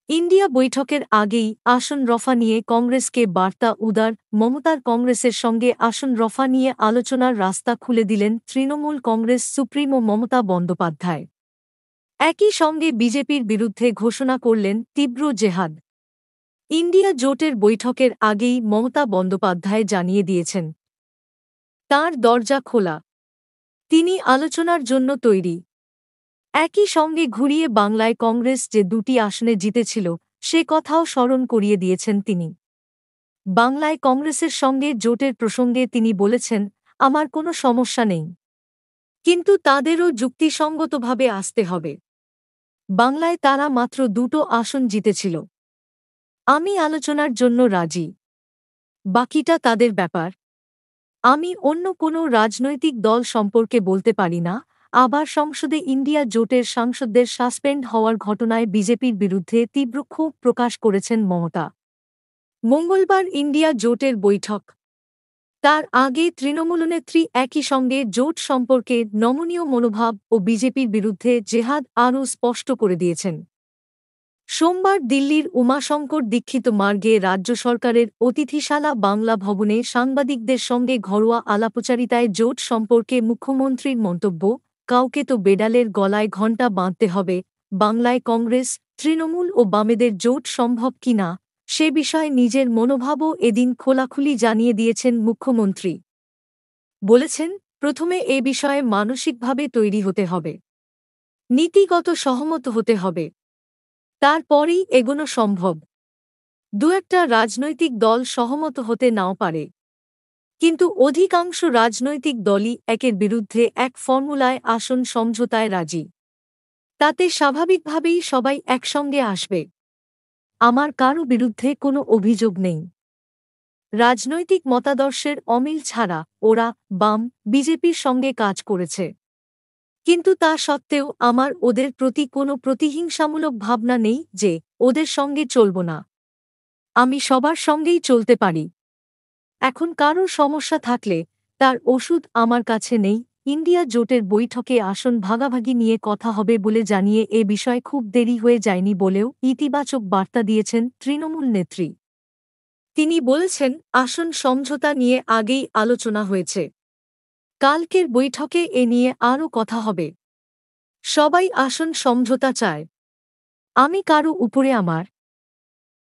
India বৈঠকের আগেই আসন রফা নিয়ে কংগ্রেসকে বার্তা উদার মমতার কংগ্রেসের সঙ্গে আসন রফা নিয়ে আলোচনার রাস্তা খুলে দিলেন তৃণমূল কংগ্রেস সুপ্রিমো মমতা বন্দ্যোপাধ্যায়। একই সঙ্গে বিজেপির বিরুদ্ধে ঘোষণা করলেন তীব্র জেহাদ। ইন্ডিয়া জোটের বৈঠকের আগেই মমতা বন্দ্যোপাধ্যায় জানিয়ে দিয়েছেন তাঁর দরজা খোলা, তিনি আলোচনার জন্য তৈরি। একই সঙ্গে ঘুরিয়ে বাংলায় কংগ্রেস যে দুটি আসনে জিতেছিল সে কথাও স্মরণ করিয়ে দিয়েছেন তিনি। বাংলায় কংগ্রেসের সঙ্গে জোটের প্রসঙ্গে তিনি বলেছেন, আমার কোনো সমস্যা নেই, কিন্তু তাদেরও যুক্তিসঙ্গতভাবে আসতে হবে। বাংলায় তারা মাত্র দুটো আসন জিতেছিল। আমি আলোচনার জন্য রাজি, বাকিটা তাদের ব্যাপার। আমি অন্য কোনো রাজনৈতিক দল সম্পর্কে বলতে পারি না। আবার সংসদে ইন্ডিয়া জোটের সাংসদদের সাসপেন্ড হওয়ার ঘটনায় বিজেপির বিরুদ্ধে তীব্র ক্ষোভ প্রকাশ করেছেন মমতা। মঙ্গলবার ইন্ডিয়া জোটের বৈঠক, তার আগে তৃণমূল নেত্রী একই সঙ্গে জোট সম্পর্কে নমনীয় মনোভাব ও বিজেপির বিরুদ্ধে জেহাদ আরও স্পষ্ট করে দিয়েছেন। সোমবার দিল্লির উমাশঙ্কর দীক্ষিত মার্গে রাজ্য সরকারের অতিথিশালা বাংলা ভবনে সাংবাদিকদের সঙ্গে ঘরোয়া আলাপচারিতায় জোট সম্পর্কে মুখ্যমন্ত্রীর মন্তব্য, কাউকে তো বেড়ালের গলায় ঘণ্টা বাঁধতে হবে। বাংলায় কংগ্রেস, তৃণমূল ও বামেদের জোট সম্ভব কিনা সে বিষয়ে নিজের মনোভাবও এদিন খোলাখুলি জানিয়ে দিয়েছেন মুখ্যমন্ত্রী। বলেছেন, প্রথমে এ বিষয়ে মানসিকভাবে তৈরি হতে হবে, নীতিগত সহমত হতে হবে, তারপরেই এগোনো সম্ভব। দু-একটা রাজনৈতিক দল সহমত হতে নাও পারে, কিন্তু অধিকাংশ রাজনৈতিক দলই একের বিরুদ্ধে এক ফর্মুলায় আসন সমঝোতায় রাজি। তাতে স্বাভাবিকভাবেই সবাই একসঙ্গে আসবে। আমার কারও বিরুদ্ধে কোনো অভিযোগ নেই। রাজনৈতিক মতাদর্শের অমিল ছাড়া ওরা বাম, বিজেপির সঙ্গে কাজ করেছে। কিন্তু তা সত্ত্বেও আমার ওদের প্রতি কোনো প্রতিহিংসামূলক ভাবনা নেই যে ওদের সঙ্গে চলব না। আমি সবার সঙ্গেই চলতে পারি। এখন কারোর সমস্যা থাকলে তার ওষুধ আমার কাছে নেই। ইন্ডিয়া জোটের বৈঠকে আসন ভাগাভাগি নিয়ে কথা হবে বলে জানিয়ে এ বিষয়ে খুব দেরি হয়ে যায়নি বলেও ইতিবাচক বার্তা দিয়েছেন তৃণমূল নেত্রী। তিনি বলেছেন, আসন সমঝোতা নিয়ে আগেই আলোচনা হয়েছে। কালকের বৈঠকে এ নিয়ে আরও কথা হবে। সবাই আসন সমঝোতা চায়। আমি কারও উপরে আমার